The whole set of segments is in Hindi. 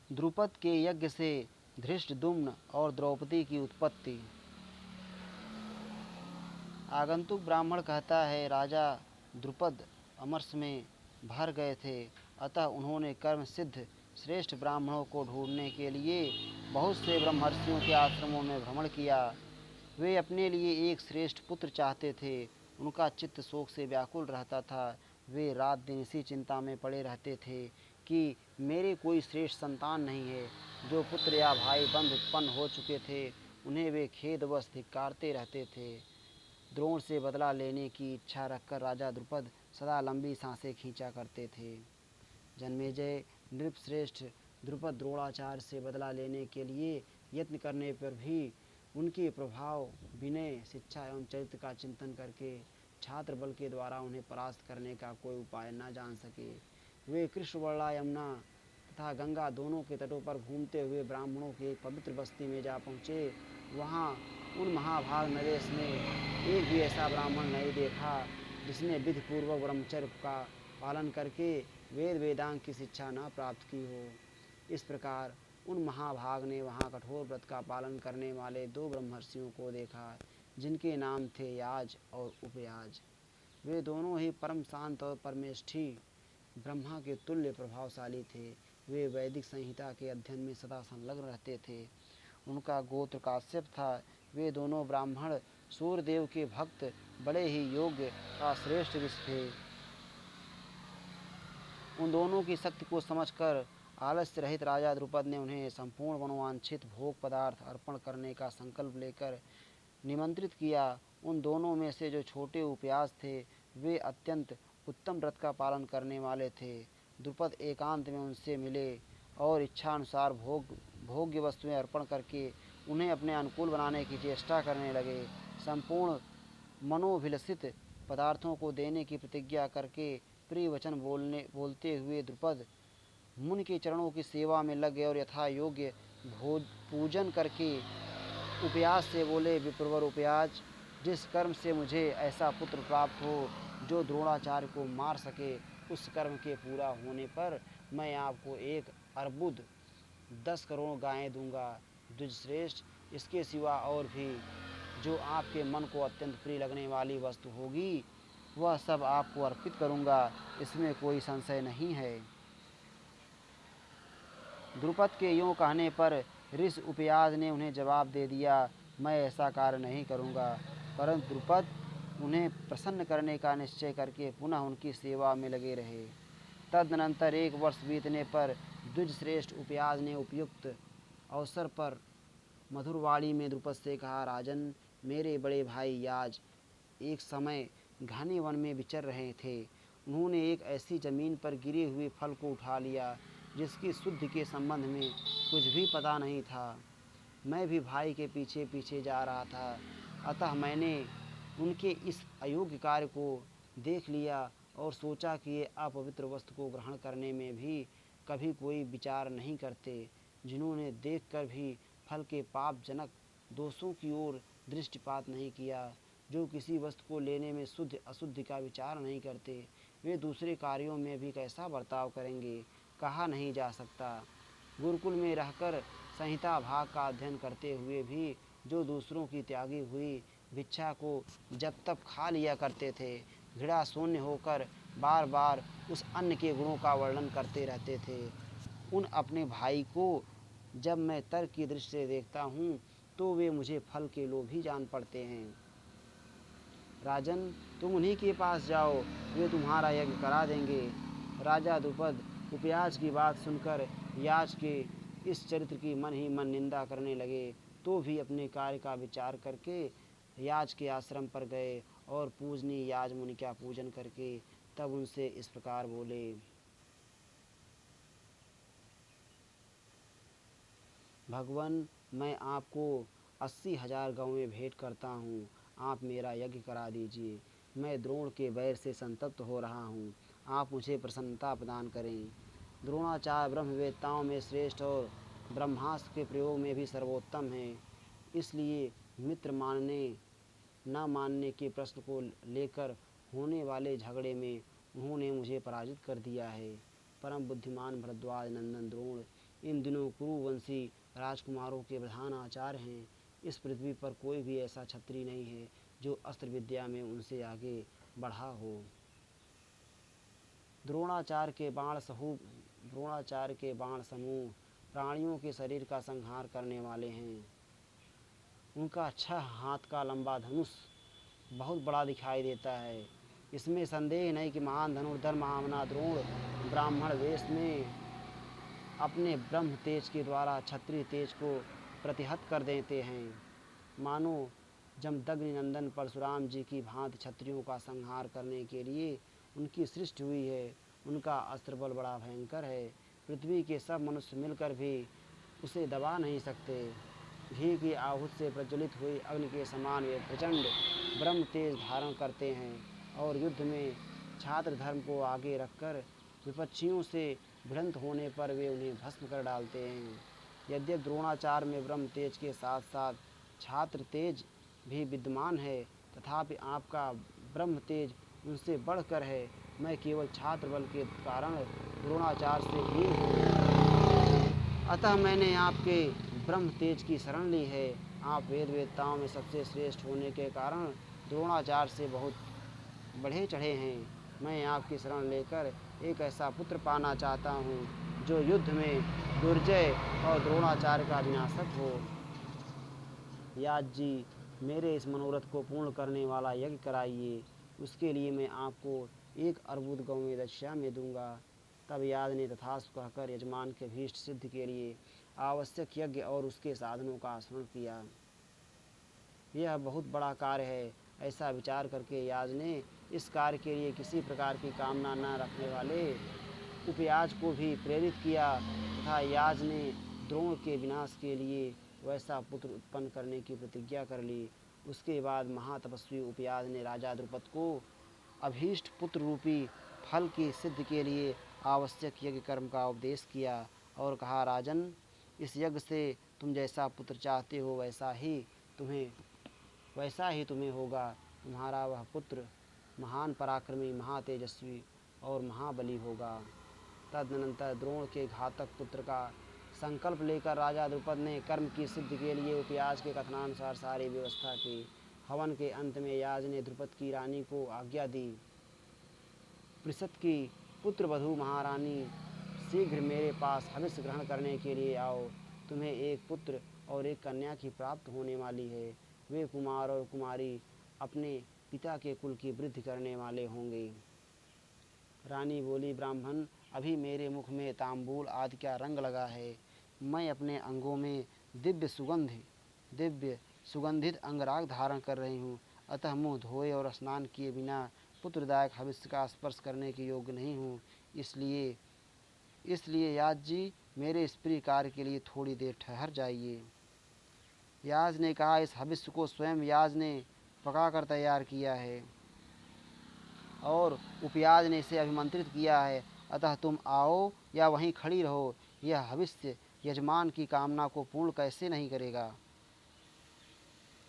द्रुपद के यज्ञ से धृष्टद्युम्न और द्रौपदी की उत्पत्ति। आगंतुक ब्राह्मण कहता है, राजा द्रुपद अमरस में भर गए थे, अतः उन्होंने कर्म सिद्ध श्रेष्ठ ब्राह्मणों को ढूंढने के लिए बहुत से ब्रह्मर्षियों के आश्रमों में भ्रमण किया। वे अपने लिए एक श्रेष्ठ पुत्र चाहते थे। उनका चित्त शोक से व्याकुल रहता था। वे रात दिन इसी चिंता में पड़े रहते थे कि मेरे कोई श्रेष्ठ संतान नहीं है। जो पुत्र या भाई बंध उत्पन्न हो चुके थे, उन्हें वे खेदवश धिक्कारते रहते थे। द्रोण से बदला लेने की इच्छा रखकर राजा द्रुपद सदा लंबी सांसें खींचा करते थे। जन्मेजय नृपश्रेष्ठ द्रुपद द्रोणाचार्य से बदला लेने के लिए यत्न करने पर भी उनके प्रभाव, विनय, शिक्षा एवं चरित्र का चिंतन करके छात्र बल के द्वारा उन्हें परास्त करने का कोई उपाय न जान सके। वे कृष्णवर्णा यमुना तथा गंगा दोनों के तटों पर घूमते हुए ब्राह्मणों की एक पवित्र बस्ती में जा पहुँचे। वहाँ उन महाभाग नरेश ने एक भी ऐसा ब्राह्मण नहीं देखा जिसने विधिपूर्वक ब्रह्मचर्य का पालन करके वेद वेदांग की शिक्षा न प्राप्त की हो। इस प्रकार उन महाभाग ने वहाँ कठोर व्रत का पालन करने वाले दो ब्रह्मर्षियों को देखा, जिनके नाम थे याज और उपयाज। वे दोनों ही परम शांत और परमेष्ठी ब्रह्मा के तुल्य प्रभावशाली थे। वे वैदिक संहिता के अध्ययन में सदा संलग्न रहते थे। उनका गोत्र काश्यप था। वे दोनों ब्राह्मण सूर्यदेव के भक्त, बड़े ही योग्य का श्रेष्ठ ऋषि थे। उन दोनों की शक्ति को समझकर आलस्य रहित राजा द्रुपद ने उन्हें संपूर्ण मनोवांछित भोग पदार्थ अर्पण करने का संकल्प लेकर निमंत्रित किया। उन दोनों में से जो छोटे उपयास थे, वे अत्यंत उत्तम व्रत का पालन करने वाले थे। द्रुपद एकांत में उनसे मिले और इच्छानुसार भोग्य वस्तुएं अर्पण करके उन्हें अपने अनुकूल बनाने की चेष्टा करने लगे। संपूर्ण मनोभिलषित पदार्थों को देने की प्रतिज्ञा करके प्रिय वचन बोलते हुए द्रुपद मुनि के चरणों की सेवा में लग गए और यथा योग्य पूजन करके उपयास से बोले, विप्रवर उपयाज, जिस कर्म से मुझे ऐसा पुत्र प्राप्त हो जो द्रोणाचार्य को मार सके, उस कर्म के पूरा होने पर मैं आपको 1 अर्बुद 10 करोड़ गायें दूंगा। द्विजश्रेष्ठ, इसके सिवा और भी जो आपके मन को अत्यंत प्रिय लगने वाली वस्तु होगी, वह सब आपको अर्पित करूंगा, इसमें कोई संशय नहीं है। द्रुपद के यूँ कहने पर ऋषि उपयाज ने उन्हें जवाब दे दिया, मैं ऐसा कार्य नहीं करूँगा। परंतु द्रुपद उन्हें प्रसन्न करने का निश्चय करके पुनः उनकी सेवा में लगे रहे। तदनंतर 1 वर्ष बीतने पर द्विजश्रेष्ठ उपयाज ने उपयुक्त अवसर पर मधुरवाणी में द्रुपद से कहा, राजन, मेरे बड़े भाई याज एक समय घने वन में विचर रहे थे। उन्होंने एक ऐसी जमीन पर गिरे हुए फल को उठा लिया जिसकी शुद्धि के संबंध में कुछ भी पता नहीं था। मैं भी भाई के पीछे पीछे जा रहा था, अतः मैंने उनके इस अयोग्य कार्य को देख लिया और सोचा कि ये अपवित्र वस्तु को ग्रहण करने में भी कभी कोई विचार नहीं करते, जिन्होंने देखकर भी फल के पापजनक दोषों की ओर दृष्टिपात नहीं किया, जो किसी वस्तु को लेने में शुद्ध अशुद्धि का विचार नहीं करते, वे दूसरे कार्यों में भी कैसा बर्ताव करेंगे, कहा नहीं जा सकता। गुरुकुल में रहकर संहिता भाग का अध्ययन करते हुए भी जो दूसरों की त्यागी हुई भिक्षा को जब तब खा लिया करते थे, घृणा शून्य होकर बार बार उस अन्न के गुणों का वर्णन करते रहते थे, उन अपने भाई को जब मैं तर्क की दृष्टि से देखता हूँ तो वे मुझे फल के लोभी जान पड़ते हैं। राजन, तुम उन्हीं के पास जाओ, वे तुम्हारा यज्ञ करा देंगे। राजा द्रुपद उपयाज की बात सुनकर याज के इस चरित्र की मन ही मन निंदा करने लगे, तो भी अपने कार्य का विचार करके याज के आश्रम पर गए और पूजनीय याज मुनि का पूजन करके तब उनसे इस प्रकार बोले, भगवान, मैं आपको 80,000 गौवें भेंट करता हूँ, आप मेरा यज्ञ करा दीजिए। मैं द्रोण के वैर से संतप्त हो रहा हूँ, आप मुझे प्रसन्नता प्रदान करें। द्रोणाचार्य ब्रह्मवेत्ताओं में श्रेष्ठ और ब्रह्मास्त्र के प्रयोग में भी सर्वोत्तम हैं, इसलिए मित्र मानने न मानने के प्रश्न को लेकर होने वाले झगड़े में उन्होंने मुझे पराजित कर दिया है। परम बुद्धिमान भरद्वाज नंदन द्रोण, इन दिनों कुरुवंशी राजकुमारों के प्रधान आचार्य हैं। इस पृथ्वी पर कोई भी ऐसा क्षत्रिय नहीं है जो अस्त्र विद्या में उनसे आगे बढ़ा हो। द्रोणाचार्य के बाण समूह प्राणियों के शरीर का संहार करने वाले हैं। उनका 6 हाथ का लंबा धनुष बहुत बड़ा दिखाई देता है। इसमें संदेह नहीं कि महान धनुर्धर महामना द्रोण ब्राह्मण वेश में अपने ब्रह्म तेज के द्वारा क्षत्रिय तेज को प्रतिहत कर देते हैं। मानो जमदग्नि नंदन परशुराम जी की भांति क्षत्रियों का संहार करने के लिए उनकी सृष्टि हुई है। उनका अस्त्र बल बड़ा भयंकर है। पृथ्वी के सब मनुष्य मिलकर भी उसे दबा नहीं सकते। घी की आहूत से प्रज्वलित हुई अग्नि के समान वे प्रचंड ब्रह्म तेज धारण करते हैं और युद्ध में छात्र धर्म को आगे रखकर विपक्षियों से भिड़ंत होने पर वे उन्हें भस्म कर डालते हैं। यद्यपि द्रोणाचार्य में ब्रह्म तेज के साथ साथ छात्र तेज भी विद्यमान है, तथापि आपका ब्रह्म तेज उनसे बढ़कर है। मैं केवल छात्र बल के कारण द्रोणाचार्य से हीन हूँ, अतः मैंने आपके ब्रह्म तेज की शरण ली है। आप वेद वेदताओं में सबसे श्रेष्ठ होने के कारण द्रोणाचार्य से बहुत बढ़े चढ़े हैं। मैं आपकी शरण लेकर एक ऐसा पुत्र पाना चाहता हूँ जो युद्ध में दुर्जय और द्रोणाचार्य का विनाशक हो। याज जी, मेरे इस मनोरथ को पूर्ण करने वाला यज्ञ कराइए। उसके लिए मैं आपको 1 अर्बुद गौवें दक्षिणा में दूंगा। तब याज ने तथास्तु कहकर यजमान के भीष्ट सिद्ध के लिए आवश्यक यज्ञ और उसके साधनों का स्मरण किया। यह बहुत बड़ा कार्य है, ऐसा विचार करके याज ने इस कार्य के लिए किसी प्रकार की कामना न रखने वाले उपयाज को भी प्रेरित किया तथा याज ने द्रोण के विनाश के लिए वैसा पुत्र उत्पन्न करने की प्रतिज्ञा कर ली। उसके बाद महातपस्वी उपयाज ने राजा द्रुपद को अभीष्ट पुत्र रूपी फल की सिद्धि के लिए आवश्यक यज्ञ कर्म का उपदेश किया और कहा, राजन, इस यज्ञ से तुम जैसा पुत्र चाहते हो वैसा ही तुम्हें होगा। तुम्हारा वह पुत्र महान पराक्रमी, महातेजस्वी और महाबली होगा। तदनंतर द्रोण के घातक पुत्र का संकल्प लेकर राजा द्रुपद ने कर्म की सिद्धि के लिए उपयाज के कथनानुसार सारी व्यवस्था की। हवन के अंत में याज ने द्रुपद की रानी को आज्ञा दी, पृषद की पुत्र वधू महारानी, शीघ्र मेरे पास हविष्य ग्रहण करने के लिए आओ। तुम्हें एक पुत्र और एक कन्या की प्राप्त होने वाली है। वे कुमार और कुमारी अपने पिता के कुल की वृद्धि करने वाले होंगे। रानी बोली, ब्राह्मण, अभी मेरे मुख में तांबूल आदि का रंग लगा है। मैं अपने अंगों में दिव्य सुगंधित अंगराग धारण कर रही हूँ, अतः मुँह धोए और स्नान किए बिना पुत्रदायक हविष्य का स्पर्श करने के योग्य नहीं हूँ। इसलिए याज जी, मेरे इस प्रिय कार्य के लिए थोड़ी देर ठहर जाइए। याज ने कहा, इस हविष्य को स्वयं याज ने पकाकर तैयार किया है और उपयाज ने इसे अभिमंत्रित किया है, अतः तुम आओ या वहीं खड़ी रहो। यह हविष्य यजमान की कामना को पूर्ण कैसे नहीं करेगा।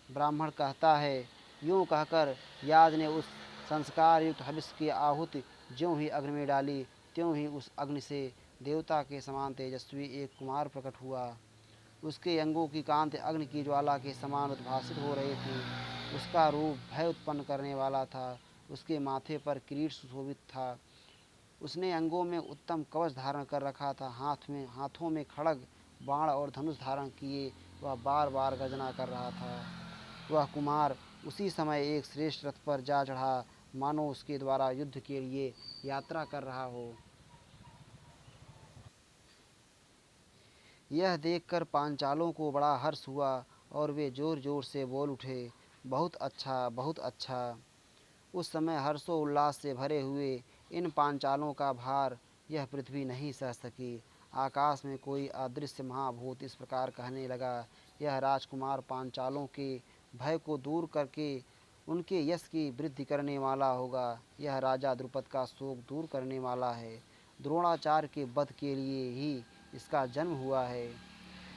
ब्राह्मण कहता है, यूँ कहकर याज ने उस संस्कार युक्त हविष्य की आहुति ज्यों ही अग्नि में डाली, त्यों ही उस अग्नि से देवता के समान तेजस्वी एक कुमार प्रकट हुआ। उसके अंगों की कांति अग्नि की ज्वाला के समान उद्भासित हो रही थी। उसका रूप भय उत्पन्न करने वाला था। उसके माथे पर किरीट सुशोभित था। उसने अंगों में उत्तम कवच धारण कर रखा था। हाथों में खड्ग, बाण और धनुष धारण किए वह बार बार गर्जना कर रहा था। वह कुमार उसी समय एक श्रेष्ठ रथ पर जा चढ़ा, मानो उसके द्वारा युद्ध के लिए यात्रा कर रहा हो। यह देखकर पांचालों को बड़ा हर्ष हुआ और वे जोर जोर से बोल उठे, बहुत अच्छा, बहुत अच्छा। उस समय हर्षोल्लास से भरे हुए इन पांचालों का भार यह पृथ्वी नहीं सह सकी। आकाश में कोई अदृश्य महाभूत इस प्रकार कहने लगा, यह राजकुमार पांचालों के भय को दूर करके उनके यश की वृद्धि करने वाला होगा। यह राजा द्रुपद का शोक दूर करने वाला है। द्रोणाचार्य के वध के लिए ही इसका जन्म हुआ है।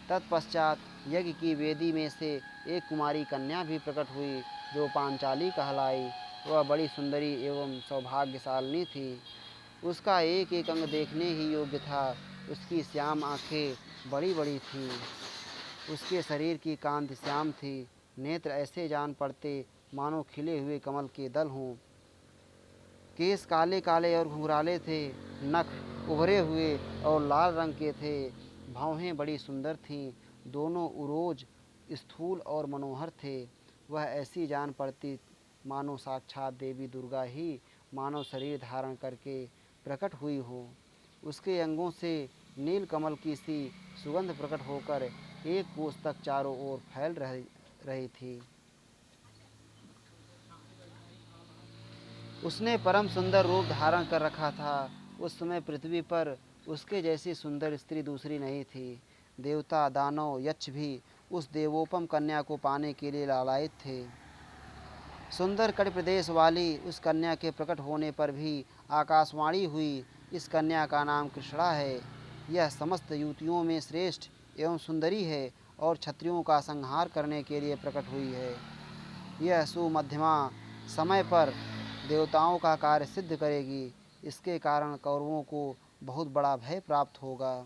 तत्पश्चात यज्ञ की वेदी में से एक कुमारी कन्या भी प्रकट हुई जो पांचाली कहलाई। वह बड़ी सुंदरी एवं सौभाग्यशालिनी थी। उसका एक एक अंग देखने ही योग्य था। उसकी श्याम आँखें बड़ी बड़ी थीं, उसके शरीर की कांति श्याम थी। नेत्र ऐसे जान पड़ते मानो खिले हुए कमल के दल हों। केस काले काले और घुंघराले थे, नख उभरे हुए और लाल रंग के थे। भौहें बड़ी सुंदर थीं, दोनों उरोज स्थूल और मनोहर थे। वह ऐसी जान पड़ती मानो साक्षात देवी दुर्गा ही मानव शरीर धारण करके प्रकट हुई हो। उसके अंगों से नील कमल की सी सुगंध प्रकट होकर एक कोस तक चारों ओर फैल रही थी। उसने परम सुंदर रूप धारण कर रखा था। उस समय पृथ्वी पर उसके जैसी सुंदर स्त्री दूसरी नहीं थी। देवता, दानव, यक्ष भी उस देवोपम कन्या को पाने के लिए लालायित थे। सुंदर कट प्रदेश वाली उस कन्या के प्रकट होने पर भी आकाशवाणी हुई, इस कन्या का नाम कृष्णा है। यह समस्त युवतियों में श्रेष्ठ एवं सुंदरी है और क्षत्रियों का संहार करने के लिए प्रकट हुई है। यह सुमध्यमा समय पर देवताओं का कार्य सिद्ध करेगी। इसके कारण कौरवों को बहुत बड़ा भय प्राप्त होगा।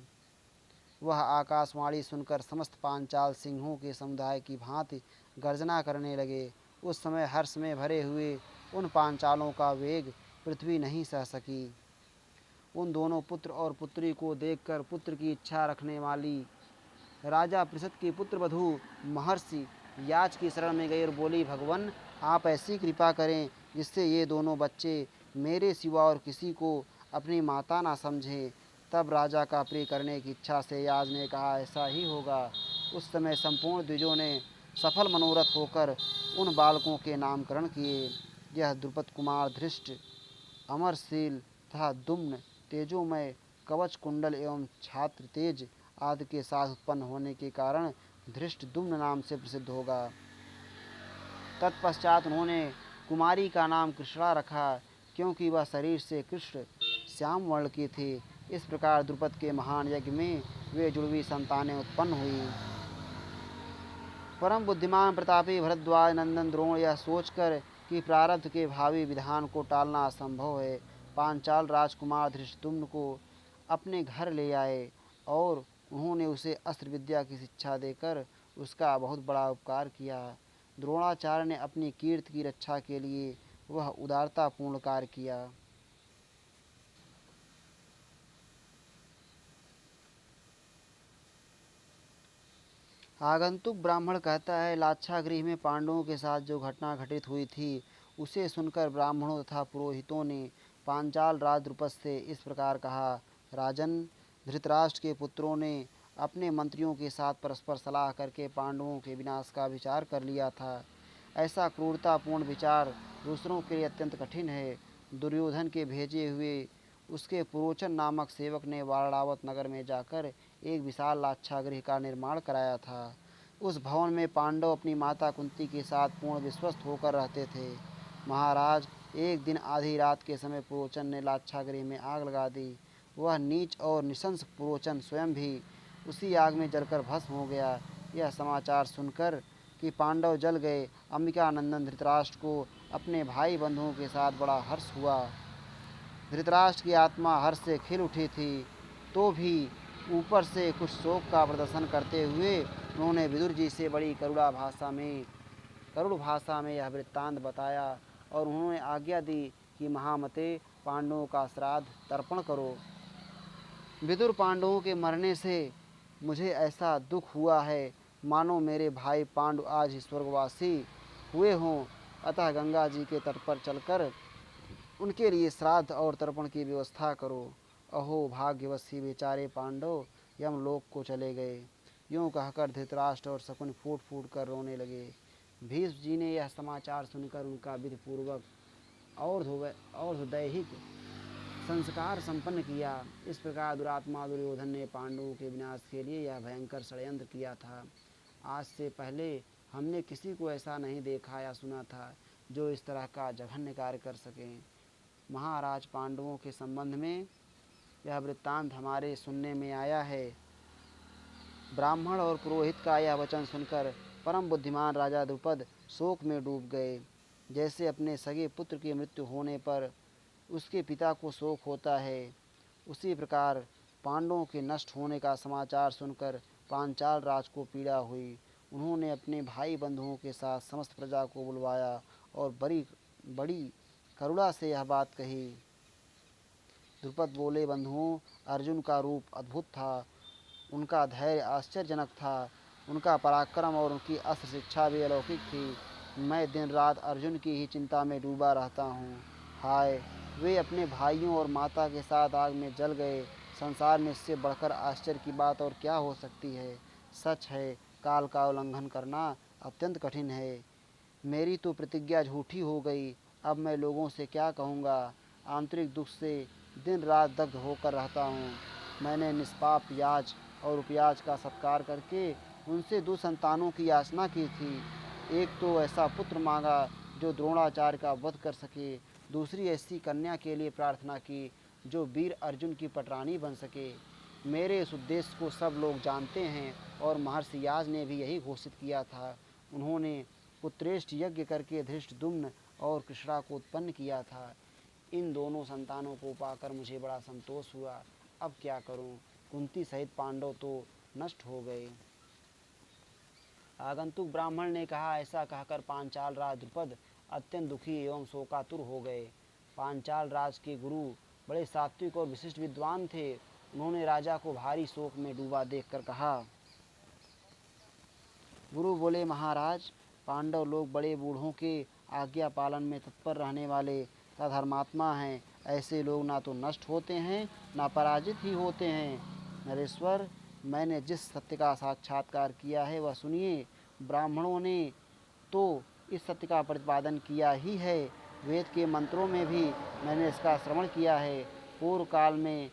वह आकाशवाणी सुनकर समस्त पांचाल सिंहों के समुदाय की भांति गर्जना करने लगे। उस समय हर्ष में भरे हुए उन पांचालों का वेग पृथ्वी नहीं सह सकी। उन दोनों पुत्र और पुत्री को देखकर पुत्र की इच्छा रखने वाली राजा पृषद की पुत्रवधू महर्षि याच की शरण में गई और बोली, भगवान आप ऐसी कृपा करें जिससे ये दोनों बच्चे मेरे सिवा और किसी को अपनी माता ना समझें। तब राजा का प्रिय करने की इच्छा से याज ने कहा, ऐसा ही होगा। उस समय संपूर्ण द्विजों ने सफल मनोरथ होकर उन बालकों के नामकरण किए। यह द्रुपद कुमार धृष्ट, अमरशील तथा दुम्न तेजोमय, कवच कुंडल एवं छात्र तेज आदि के साथ उत्पन्न होने के कारण धृष्ट दुम्न नाम से प्रसिद्ध होगा। तत्पश्चात उन्होंने कुमारी का नाम कृष्णा रखा, क्योंकि वह शरीर से कृष्ण श्याम वर्ण की थी। इस प्रकार द्रुपद के महान यज्ञ में वे जुड़वी संतानें उत्पन्न हुई। परम बुद्धिमान प्रतापी भरद्वाज नंदन द्रोण यह सोचकर कि प्रारब्ध के भावी विधान को टालना असंभव है, पांचाल राजकुमार धृष्टद्युम्न को अपने घर ले आए और उन्होंने उसे अस्त्र विद्या की शिक्षा देकर उसका बहुत बड़ा उपकार किया। द्रोणाचार्य ने अपनी कीर्ति की रक्षा के लिए वह उदारतापूर्ण कार्य किया। आगंतुक ब्राह्मण कहता है, लाक्षागृह में पांडवों के साथ जो घटना घटित हुई थी उसे सुनकर ब्राह्मणों तथा पुरोहितों ने पांचाल राज द्रुपद से इस प्रकार कहा, राजन, धृतराष्ट्र के पुत्रों ने अपने मंत्रियों के साथ परस्पर सलाह करके पांडवों के विनाश का विचार कर लिया था। ऐसा क्रूरतापूर्ण विचार दूसरों के लिए अत्यंत कठिन है। दुर्योधन के भेजे हुए उसके पुरोचन नामक सेवक ने वारणावत नगर में जाकर एक विशाल लाक्षागृह का निर्माण कराया था। उस भवन में पांडव अपनी माता कुंती के साथ पूर्ण विश्वस्त होकर रहते थे। महाराज, एक दिन आधी रात के समय पुरोचन ने लाक्षागृह में आग लगा दी। वह नीच और निशंस पुरोचन स्वयं भी उसी आग में जलकर भस्म हो गया। यह समाचार सुनकर कि पांडव जल गए, अंबिका नंदन धृतराष्ट्र को अपने भाई बंधुओं के साथ बड़ा हर्ष हुआ। धृतराष्ट्र की आत्मा हर्ष से खिल उठी थी, तो भी ऊपर से कुछ शोक का प्रदर्शन करते हुए उन्होंने विदुर जी से बड़ी करुण भाषा में यह वृत्तांत बताया और उन्होंने आज्ञा दी कि महामते, पांडवों का श्राद्ध तर्पण करो। विदुर, पांडवों के मरने से मुझे ऐसा दुख हुआ है मानो मेरे भाई पांडु आज ही स्वर्गवासी हुए हों। अतः गंगा जी के तट पर चलकर उनके लिए श्राद्ध और तर्पण की व्यवस्था करो। अहो भाग्यवश ही बेचारे पांडव यमलोक को चले गए। यूँ कहकर धृतराष्ट्र और शकुनि फूट फूट कर रोने लगे। भीष्म जी ने यह समाचार सुनकर उनका विधिपूर्वक और दैहिक संस्कार संपन्न किया। इस प्रकार दुरात्मा दुर्योधन ने पांडवों के विनाश के लिए यह भयंकर षड्यंत्र किया था। आज से पहले हमने किसी को ऐसा नहीं देखा या सुना था जो इस तरह का जघन्य कार्य कर सकें। महाराज, पांडवों के संबंध में यह वृत्तांत हमारे सुनने में आया है। ब्राह्मण और पुरोहित का यह वचन सुनकर परम बुद्धिमान राजा द्रुपद शोक में डूब गए। जैसे अपने सगे पुत्र की मृत्यु होने पर उसके पिता को शोक होता है, उसी प्रकार पांडवों के नष्ट होने का समाचार सुनकर पांचाल राज को पीड़ा हुई। उन्होंने अपने भाई बंधुओं के साथ समस्त प्रजा को बुलवाया और बड़ी बड़ी करुणा से यह बात कही। द्रुपद बोले, बंधुओं, अर्जुन का रूप अद्भुत था, उनका धैर्य आश्चर्यजनक था, उनका पराक्रम और उनकी अस्त्र शिक्षा भी अलौकिक थी। मैं दिन रात अर्जुन की ही चिंता में डूबा रहता हूँ। हाय, वे अपने भाइयों और माता के साथ आग में जल गए। संसार में इससे बढ़कर आश्चर्य की बात और क्या हो सकती है। सच है, काल का उल्लंघन करना अत्यंत कठिन है। मेरी तो प्रतिज्ञा झूठी हो गई। अब मैं लोगों से क्या कहूँगा। आंतरिक दुख से दिन रात दग्ध होकर रहता हूँ। मैंने निष्पाप याच और उपयाच का सत्कार करके उनसे 2 संतानों की याचना की थी। एक तो ऐसा पुत्र मांगा जो द्रोणाचार्य का वध कर सके, दूसरी ऐसी कन्या के लिए प्रार्थना की जो वीर अर्जुन की पटरानी बन सके। मेरे इस उद्देश्य को सब लोग जानते हैं और महर्षि याज ने भी यही घोषित किया था। उन्होंने पुत्रेष्ठ यज्ञ करके धृष्टद्युम्न और कृष्णा को उत्पन्न किया था। इन दोनों संतानों को पाकर मुझे बड़ा संतोष हुआ। अब क्या करूं? कुंती सहित पांडव तो नष्ट हो गए। आगंतुक ब्राह्मण ने कहा। ऐसा कहकर पांचाल राज द्रुपद अत्यंत दुखी एवं शोकातुर हो गए। पांचाल राज के गुरु बड़े सात्विक और विशिष्ट विद्वान थे। उन्होंने राजा को भारी शोक में डूबा देखकर कहा। गुरु बोले, महाराज, पांडव लोग बड़े बूढ़ों के आज्ञा पालन में तत्पर रहने वाले तथा धर्मात्मा हैं। ऐसे लोग ना तो नष्ट होते हैं, ना पराजित ही होते हैं। नरेश्वर, मैंने जिस सत्य का साक्षात्कार किया है वह सुनिए। ब्राह्मणों ने तो इस सत्य का प्रतिपादन किया ही है। वेद के मंत्रों में भी मैंने इसका श्रवण किया है। पूर्व काल में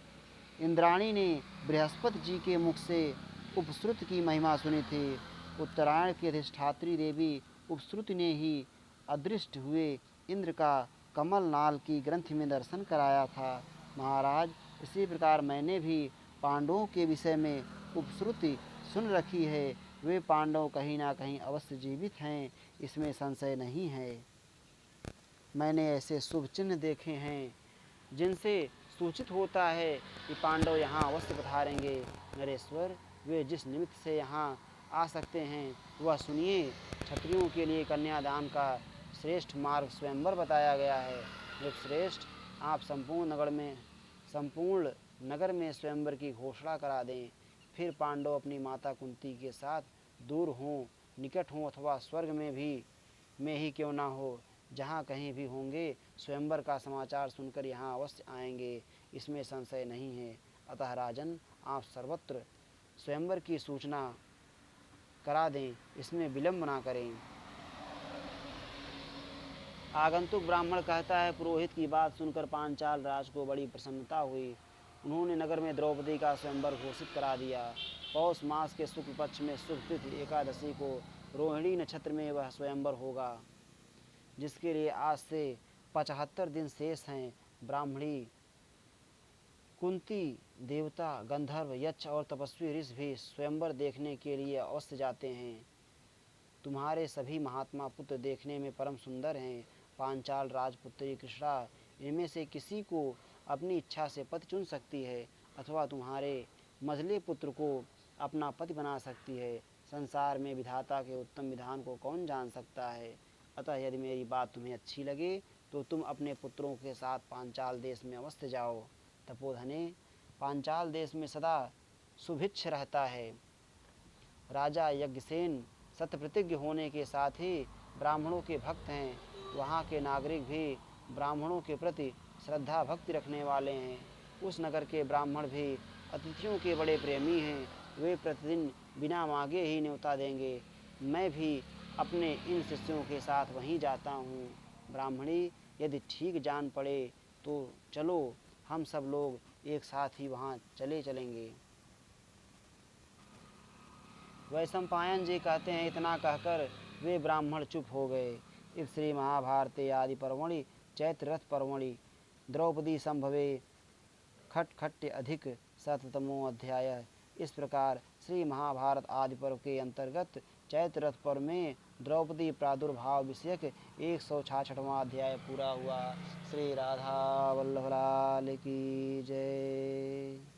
इंद्राणी ने बृहस्पति जी के मुख से उपश्रुति की महिमा सुनी थी। उत्तरायण की अधिष्ठात्री देवी उपश्रुति ने ही अदृष्ट हुए इंद्र का कमल नाल की ग्रंथि में दर्शन कराया था। महाराज, इसी प्रकार मैंने भी पांडवों के विषय में उपश्रुति सुन रखी है। वे पांडव कहीं ना कहीं अवश्य जीवित हैं, इसमें संशय नहीं है। मैंने ऐसे शुभ चिन्ह देखे हैं जिनसे सूचित होता है कि पांडव यहाँ अवश्य पधारेंगे। नरेश्वर, वे जिस निमित्त से यहाँ आ सकते हैं वह सुनिए। क्षत्रियों के लिए कन्यादान का श्रेष्ठ मार्ग स्वयंवर बताया गया है। श्रेष्ठ, आप संपूर्ण नगर में स्वयंवर की घोषणा करा दें। फिर पांडव अपनी माता कुंती के साथ दूर हों, निकट हों अथवा स्वर्ग में ही क्यों ना हो, जहाँ कहीं भी होंगे, स्वयंवर का समाचार सुनकर यहाँ अवश्य आएंगे, इसमें संशय नहीं है। अतः राजन, आप सर्वत्र स्वयंवर की सूचना करा दें, इसमें विलंब ना करें। आगंतुक ब्राह्मण कहता है, पुरोहित की बात सुनकर पांचाल राज को बड़ी प्रसन्नता हुई। उन्होंने नगर में द्रौपदी का स्वयंवर घोषित करा दिया। पौष मास के शुक्ल पक्ष में शुभ तिथि एकादशी को रोहिणी नक्षत्र में वह स्वयंवर होगा, जिसके लिए आज से 75 दिन शेष हैं। ब्राह्मणी, कुंती, देवता, गंधर्व, यक्ष और तपस्वी ऋषि भी स्वयंवर देखने के लिए अवश्य जाते हैं। तुम्हारे सभी महात्मा पुत्र देखने में परम सुंदर हैं। पांचाल राजपुत्री कृष्णा इनमें से किसी को अपनी इच्छा से पति चुन सकती है अथवा तुम्हारे मझले पुत्र को अपना पति बना सकती है। संसार में विधाता के उत्तम विधान को कौन जान सकता है। अतः यदि मेरी बात तुम्हें अच्छी लगे तो तुम अपने पुत्रों के साथ पांचाल देश में अवश्य जाओ। तपोधने, पांचाल देश में सदा सुभिक्ष रहता है। राजा यज्ञसेन सत्यप्रतिज्ञ होने के साथ ही ब्राह्मणों के भक्त हैं। वहाँ के नागरिक भी ब्राह्मणों के प्रति श्रद्धा भक्ति रखने वाले हैं। उस नगर के ब्राह्मण भी अतिथियों के बड़े प्रेमी हैं। वे प्रतिदिन बिना मांगे ही न्योता देंगे। मैं भी अपने इन शिष्यों के साथ वहीं जाता हूँ। ब्राह्मणी, यदि ठीक जान पड़े तो चलो, हम सब लोग एक साथ ही वहाँ चलेंगे। वैशंपायन जी कहते हैं, इतना कहकर वे ब्राह्मण चुप हो गए। इस श्री महाभारते आदि पर्वणि चैत्र रथ पर्वणि द्रौपदी संभवे खटखट्य अधिक शततमो अध्याय। इस प्रकार श्री महाभारत आदि पर्व के अंतर्गत चैत्र रथ पर्व में द्रौपदी प्रादुर्भाव विषयक 166वां अध्याय पूरा हुआ। श्री राधा वल्लभ लाल की जय।